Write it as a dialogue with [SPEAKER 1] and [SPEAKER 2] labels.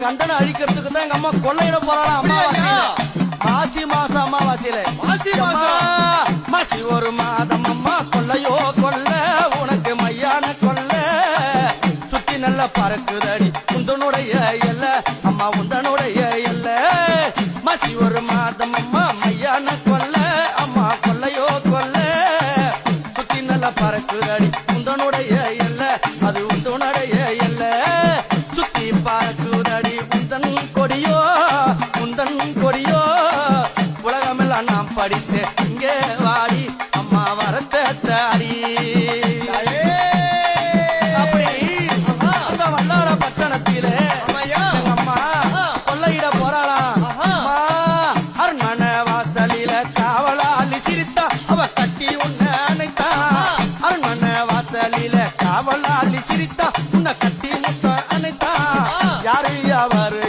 [SPEAKER 1] கண்டனை அழிக்கிறதுக்கு தான் எங்க அம்மா கொள்ளையிட போறாளா மாசி மாசம் அம்மாவாசையில மாசி ஒரு மாதம் அம்மா கொள்ளையோ கொல்ல உனக்கு மையான கொல்ல சுத்தி நல்ல பறக்குதடி உந்தனுடைய எல்ல அம்மா உந்தனுடைய எல்ல மாசி ஒரு மாதம் அம்மா மையான கொல்ல அம்மா கொள்ளையோ கொல்ல சுத்தி நல்ல பறக்குதடி உந்தனுடைய எல்ல அது உந்தனுடைய எல்ல சுத்தி பறக்குதடி உந்தன் கொடியோ உந்தன் கொடியோ உலகமெல்லாம் நாம் படித்தேன் இங்கே வாடி அம்மா வரத்தை தாடி அப்படி அந்த வல்லார பட்டணத்திலே எங்க அம்மா கொள்ளையிட போறாளாம் அரண்மனை வாசலில காவலாளி சிரித்தா அவ கட்டி உன்னை அணைத்தா அரண்மனை வாசலில காவலாளி சிரித்தா உன்னை கட்டி முத்த அணைத்தா யாரு அவரு